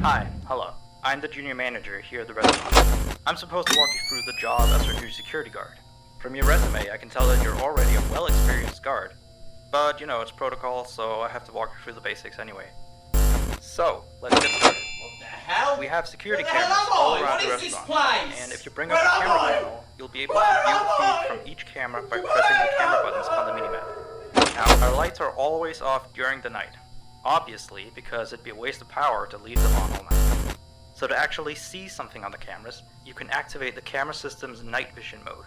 Hi, hello. I'm the junior manager here at the restaurant. I'm supposed to walk you through the job as our new security guard. From your resume, I can tell that you're already a well-experienced guard. But, you know, it's protocol, so I have to walk you through the basics anyway. So, let's get started. What the hell? We have security Where the hell cameras am I? all around What the is this restaurant. place? And if you bring Where up the am camera I? panel, you'll be able to Where view am the feed I? from each camera by pressing the camera buttons on the minimap. Now, our lights are always off during the night. Obviously, because it'd be a waste of power to leave them on all night. So to actually see something on the cameras, you can activate the camera system's night vision mode.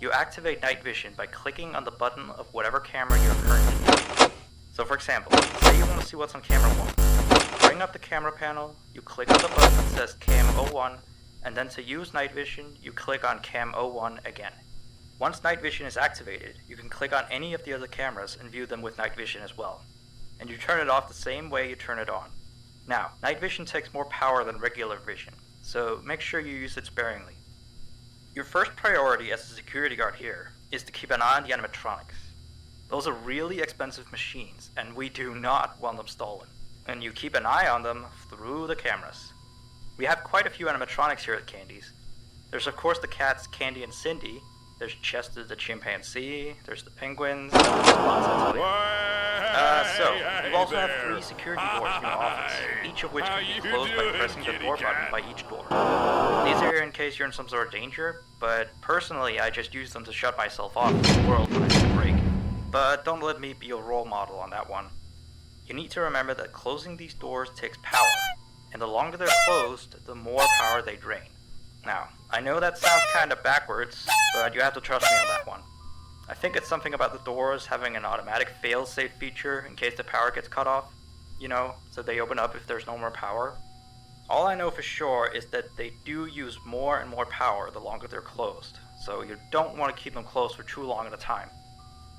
You activate night vision by clicking on the button of whatever camera you're currently viewing. So for example, say you want to see what's on camera 1. Bring up the camera panel, you click on the button that says Cam 01, and then to use night vision, you click on Cam 01 again. Once night vision is activated, you can click on any of the other cameras and view them with night vision as well. And you turn it off the same way you turn it on. Now, night vision takes more power than regular vision, so make sure you use it sparingly. Your first priority as a security guard here is to keep an eye on the animatronics. Those are really expensive machines, and we do not want them stolen. And you keep an eye on them through the cameras. We have quite a few animatronics here at Candy's. There's of course the cats Candy and Cindy, there's Chester the chimpanzee, there's the penguins, and there's lots I tell you. So, we also have 3 security doors in your office, each of which can be closed by pressing the door button by each door. These are in case you're in some sort of danger, but personally I just use them to shut myself off from the world when I need a break. But don't let me be your role model on that one. You need to remember that closing these doors takes power, and the longer they're closed, the more power they drain. Now, I know that sounds kinda backwards, but you have to trust me on that one. I think it's something about the doors having an automatic fail-safe feature in case the power gets cut off, you know, so they open up if there's no more power. All I know for sure is that they do use more and more power the longer they're closed, so you don't want to keep them closed for too long at a time.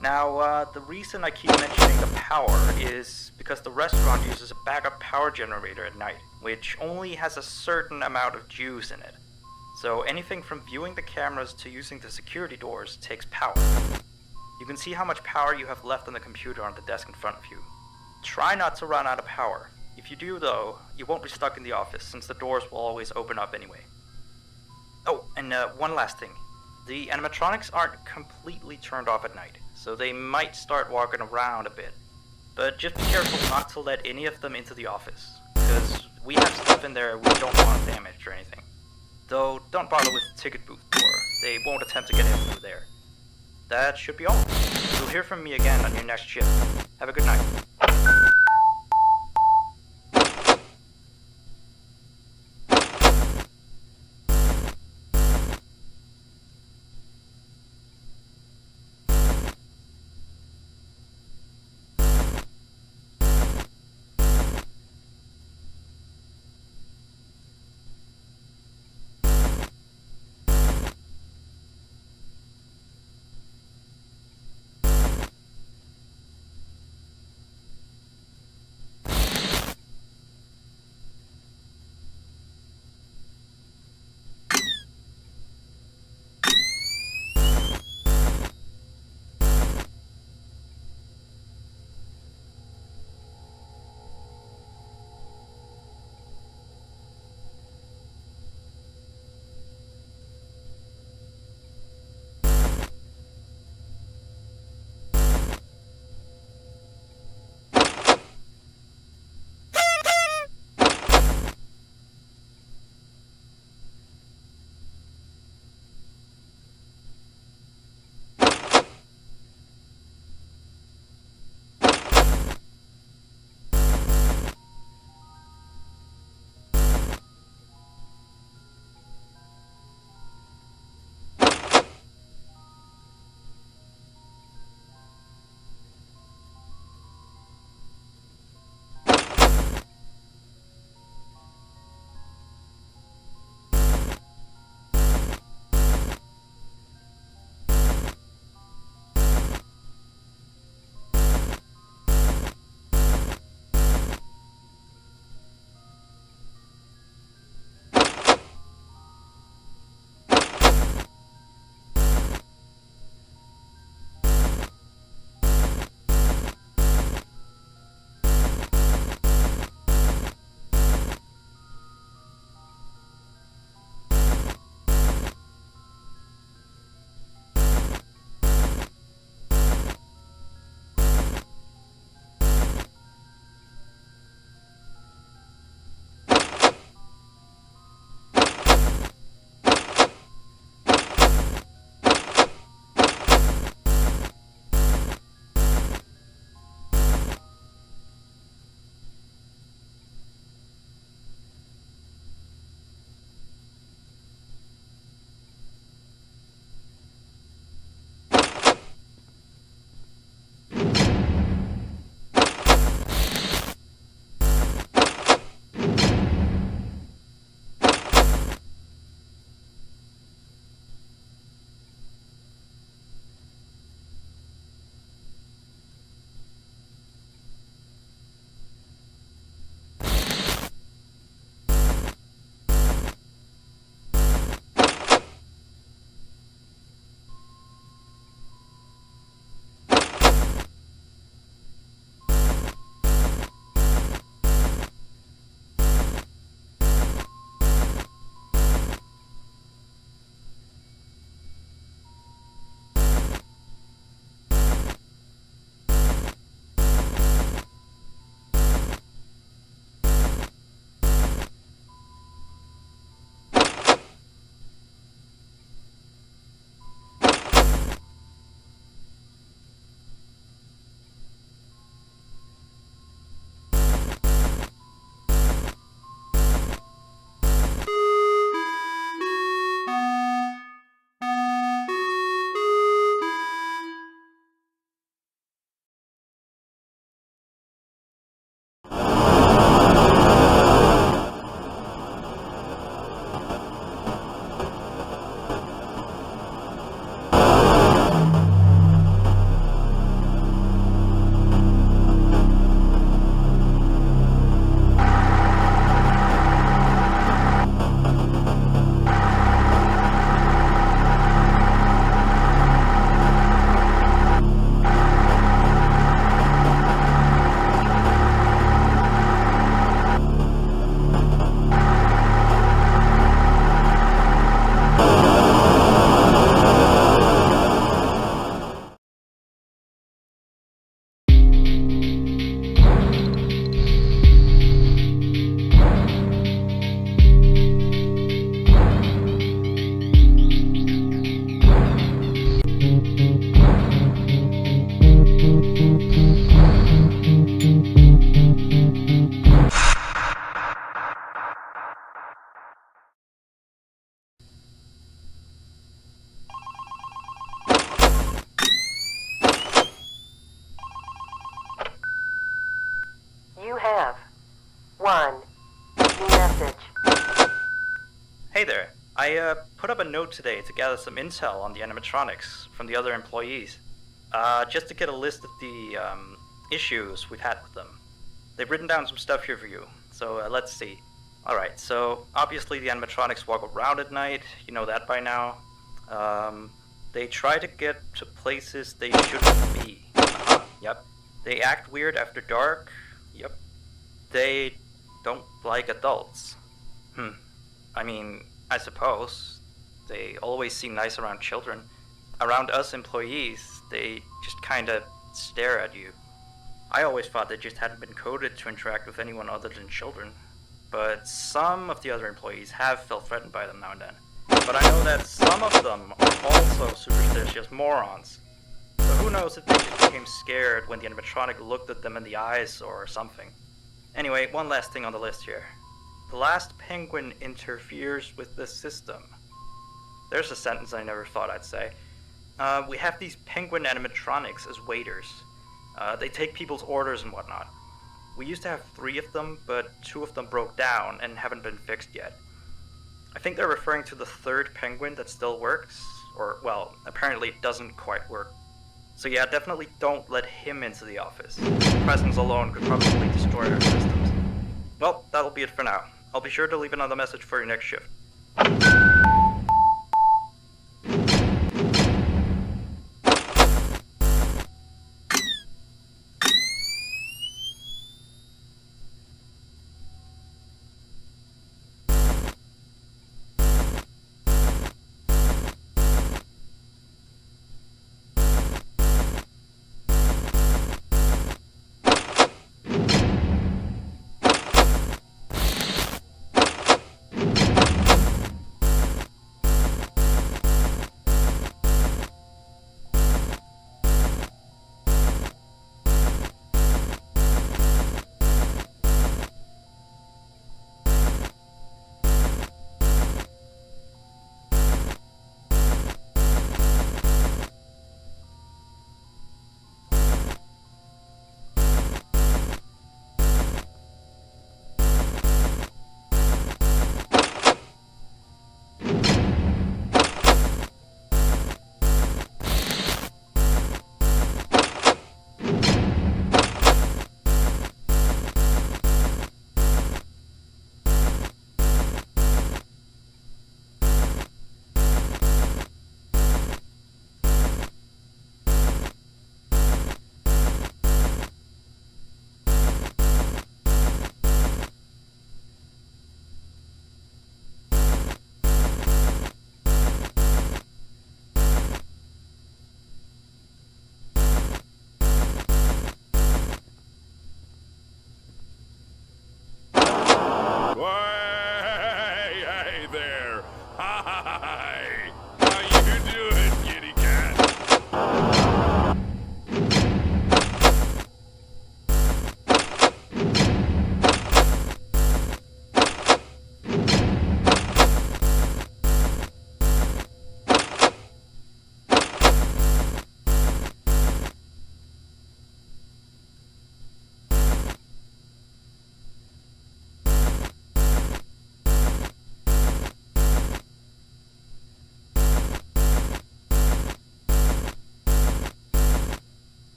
Now, the reason I keep mentioning the power is because the restaurant uses a backup power generator at night, which only has a certain amount of juice in it. So anything from viewing the cameras to using the security doors takes power. You can see how much power you have left on the computer on the desk in front of you. Try not to run out of power. If you do though, you won't be stuck in the office since the doors will always open up anyway. Oh, and one last thing. The animatronics aren't completely turned off at night, so they might start walking around a bit. But just be careful not to let any of them into the office, because we have stuff in there we don't want damaged or anything. Though, don't bother with the ticket booth door. They won't attempt to get in through there. That should be all. You'll hear from me again on your next shift. Have a good night. Hey there. I put up a note today to gather some intel on the animatronics from the other employees. Just to get a list of the issues we've had with them. They've written down some stuff here for you, so let's see. Alright, so obviously the animatronics walk around at night, you know that by now. They try to get to places they shouldn't be. Yep. They act weird after dark. Yep. They don't like adults. I mean, I suppose. They always seem nice around children. Around us employees, they just kinda stare at you. I always thought they just hadn't been coded to interact with anyone other than children. But some of the other employees have felt threatened by them now and then. But I know that some of them are also superstitious morons. So who knows if they just became scared when the animatronic looked at them in the eyes or something. Anyway, one last thing on the list here. The last penguin interferes with the system. There's a sentence I never thought I'd say. We have these penguin animatronics as waiters. They take people's orders and whatnot. We used to have 3 of them, but 2 of them broke down and haven't been fixed yet. I think they're referring to the 3rd penguin that still works, or, well, apparently it doesn't quite work. So yeah, definitely don't let him into the office. His presence alone could probably destroy our systems. Well, that'll be it for now. I'll be sure to leave another message for your next shift.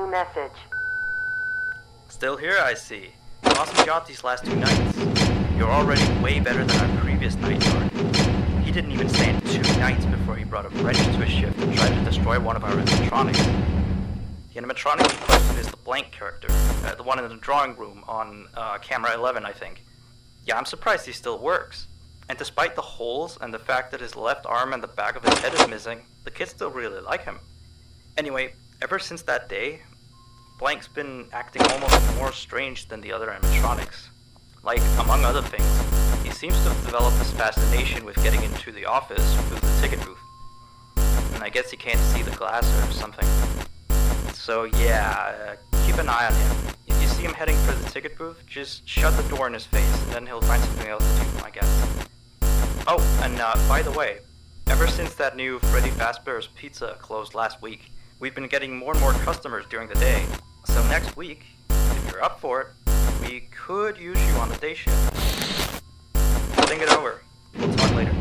new message. Still here, I see. Awesome job these last 2 nights. You're already way better than our previous night guard. He didn't even stand 2 nights before he brought a wrench to his shift and tried to destroy one of our animatronics. The animatronic in question is the blank character, the one in the drawing room on camera 11, I think. Yeah, I'm surprised he still works. And despite the holes and the fact that his left arm and the back of his head is missing, the kids still really like him. Anyway, ever since that day, Blank's been acting almost more strange than the other animatronics. Like, among other things, he seems to have developed this fascination with getting into the office through the ticket booth. And I guess he can't see the glass or something. So yeah, keep an eye on him. If you see him heading for the ticket booth, just shut the door in his face, and then he'll find something else to do, I guess. Oh, and by the way, ever since that new Freddy Fazbear's Pizza closed last week, we've been getting more and more customers during the day. So next week, if you're up for it, we could use you on the day shift. Think it over. We'll talk later.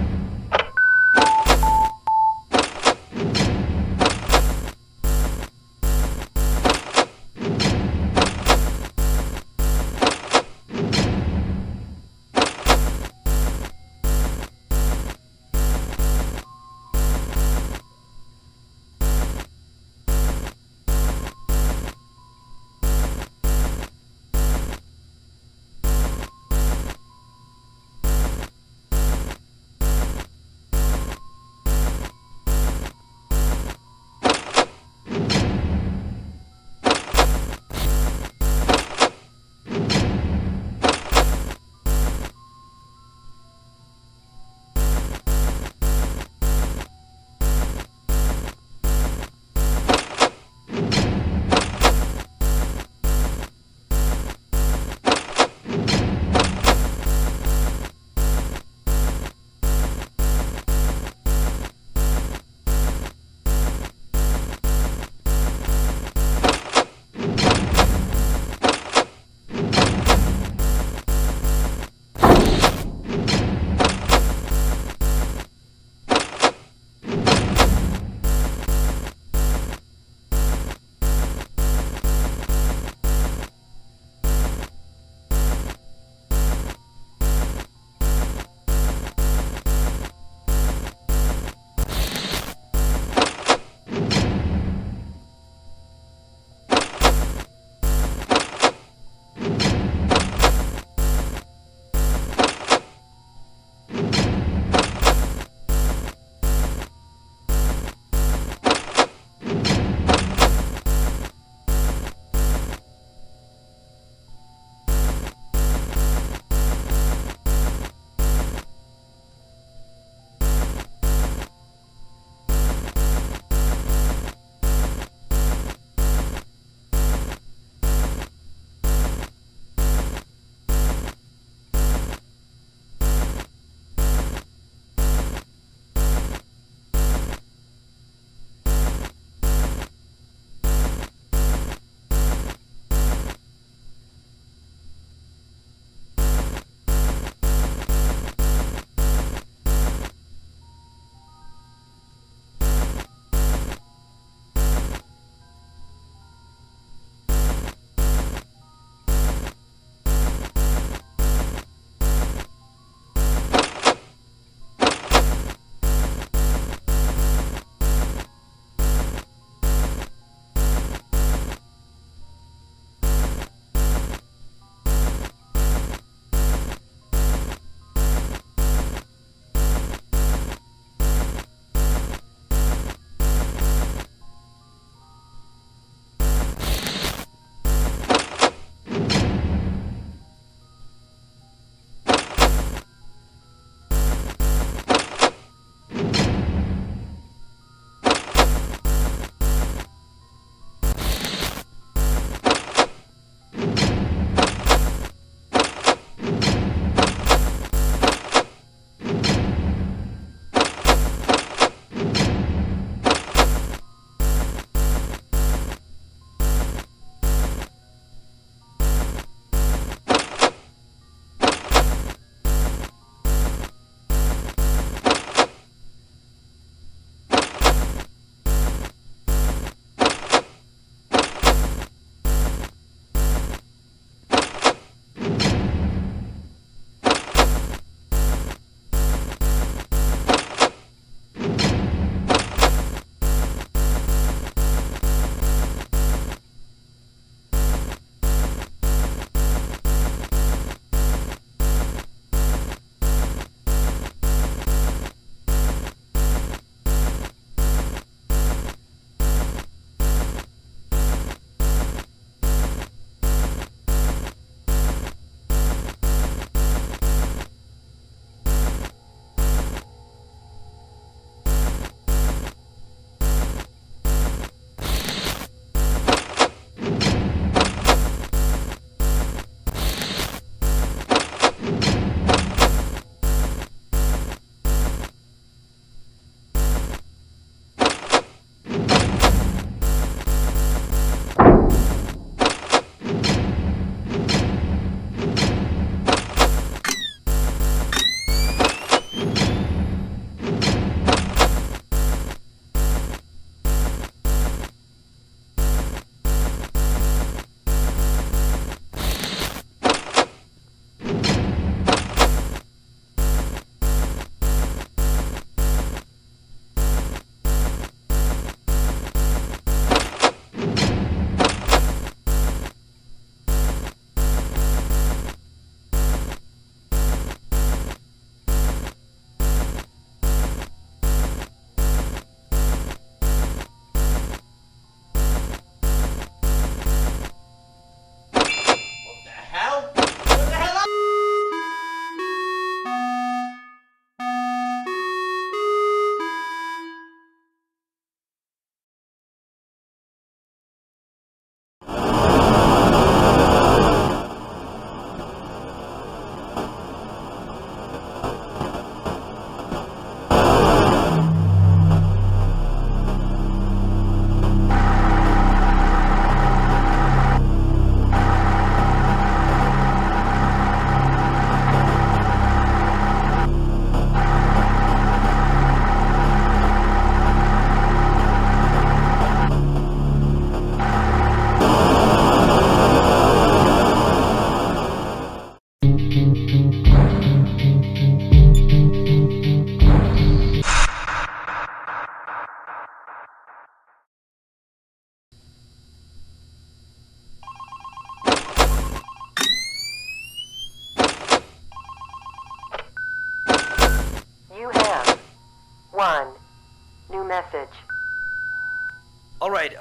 Alright,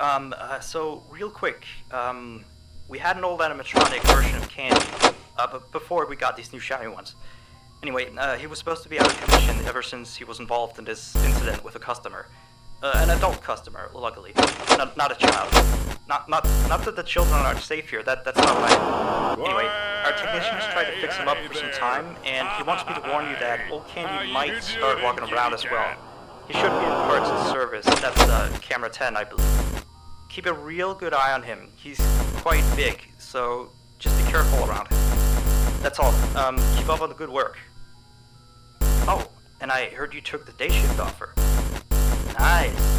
so real quick, we had an old animatronic version of Candy, but before we got these new shiny ones. Anyway, he was supposed to be out of commission ever since he was involved in this incident with a customer. An adult customer, luckily. Not a child. Not that the children aren't safe here, that's not what I mean. Anyway, our technicians tried to fix him up for some time, and he wants me to warn you that old Candy might start walking around as well. He should be in parts and service, that's camera 10, I believe. Keep a real good eye on him. He's quite big, so just be careful around him. That's all. Keep up on the good work. Oh, and I heard you took the day shift offer. Nice.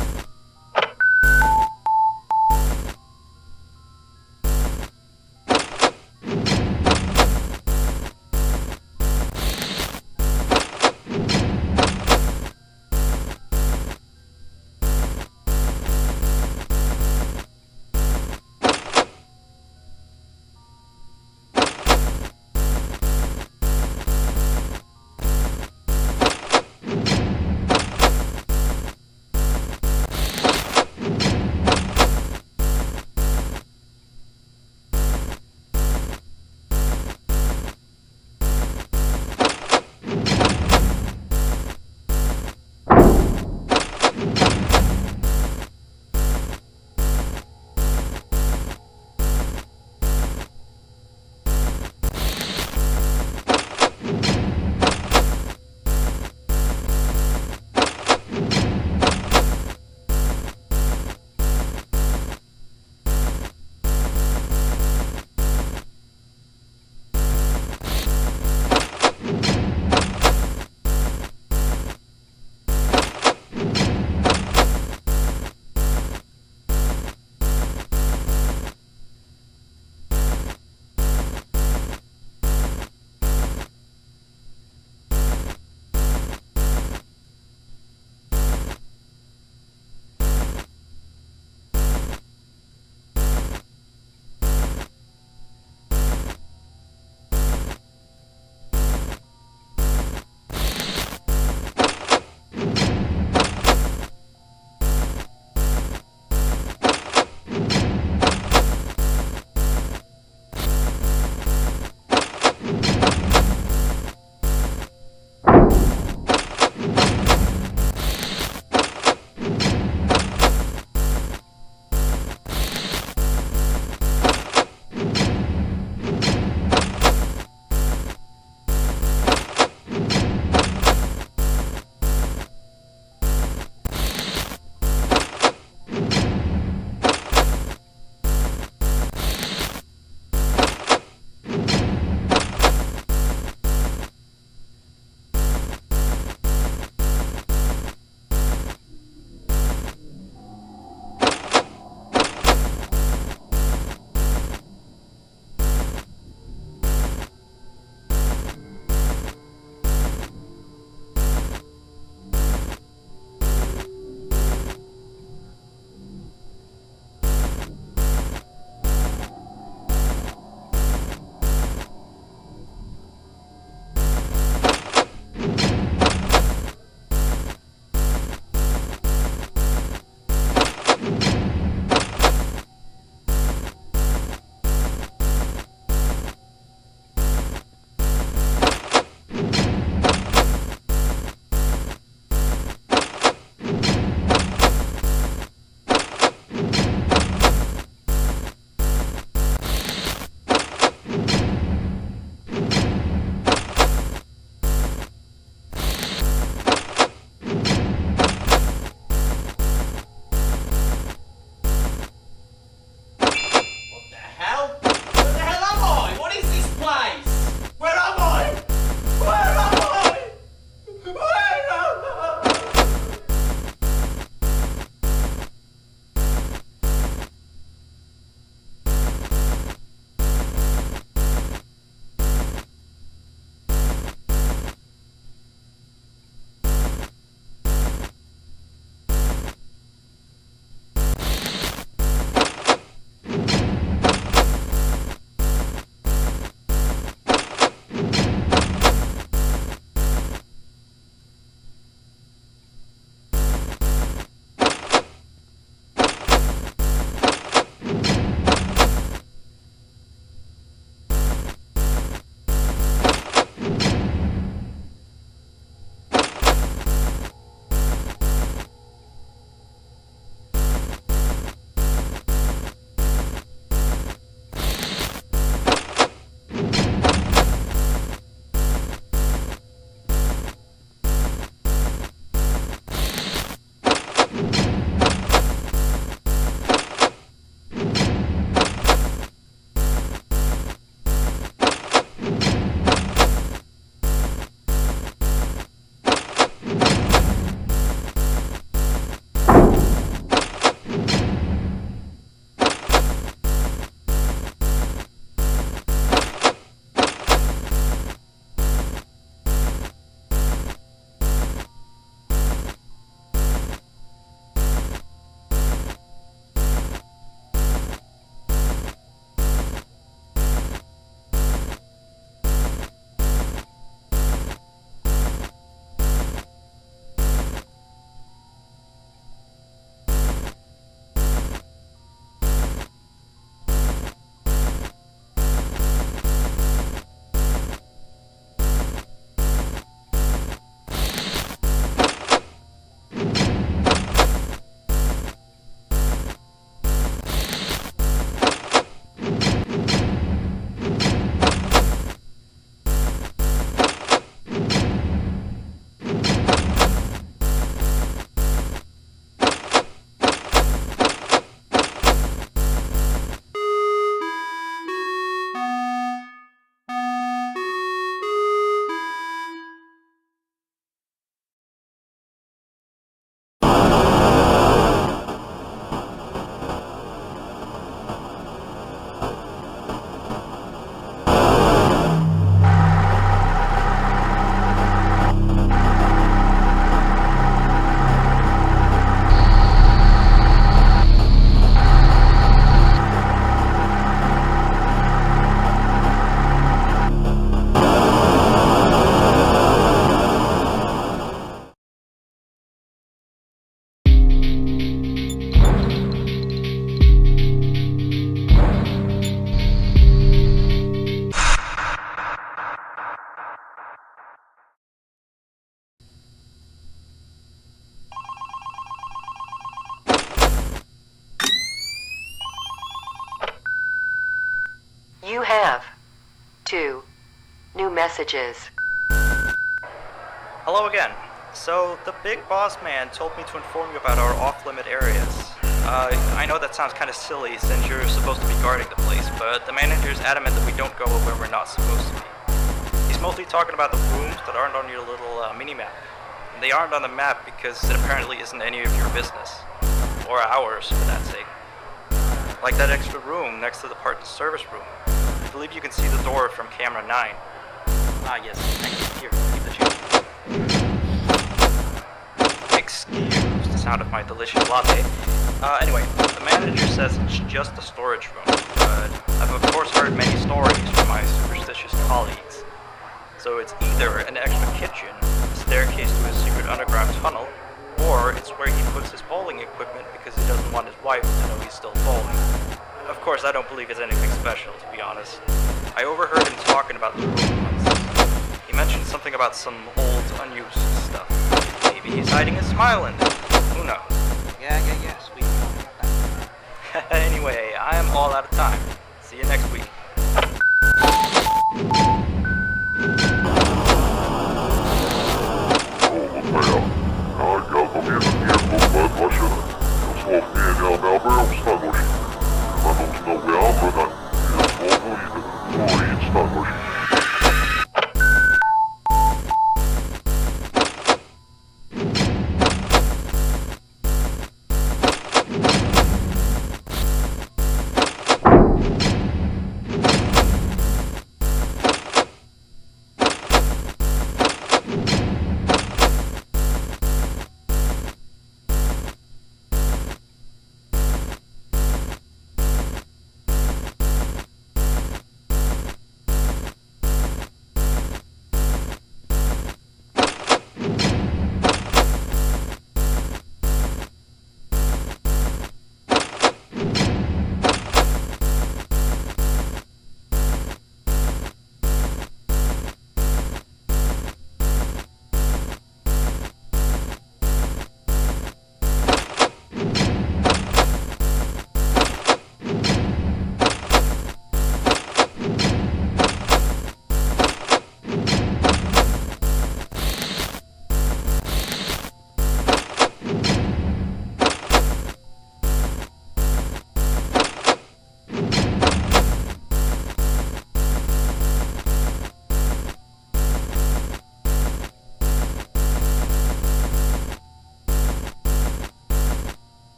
You have 2 new messages. Hello again. So, the big boss man told me to inform you about our off-limit areas. I know that sounds kind of silly since you're supposed to be guarding the place, but the manager's adamant that we don't go where we're not supposed to be. He's mostly talking about the rooms that aren't on your little mini-map. And they aren't on the map because it apparently isn't any of your business. Or ours, for that sake. Like that extra room next to the part service room. I believe you can see the door from camera 9. Ah, yes. Thank you. Here, keep the change. Excuse the sound of my delicious latte. Anyway, the manager says it's just a storage room, but I've of course heard many stories from my superstitious colleagues. So it's either an extra kitchen, a staircase to his secret underground tunnel, or it's where he puts his bowling equipment because he doesn't want his wife to know he's still bowling. Of course, I don't believe it's anything special, to be honest. I overheard him talking about the room once. He mentioned something about some old, unused stuff. Maybe he's hiding a smile in it. Who knows? Yeah, sweet. Anyway, I am all out of time. See you next week.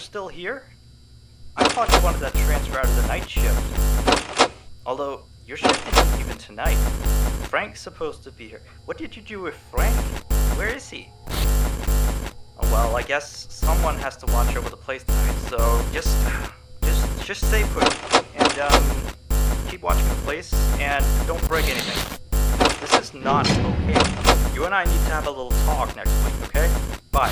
still here? I thought you wanted that transfer out of the night shift. Although, your shift isn't even tonight. Frank's supposed to be here. What did you do with Frank? Where is he? Oh, well, I guess someone has to watch over the place tonight, so just stay put. And, keep watching the place, and don't break anything. This is not okay. You and I need to have a little talk next week, okay? Bye.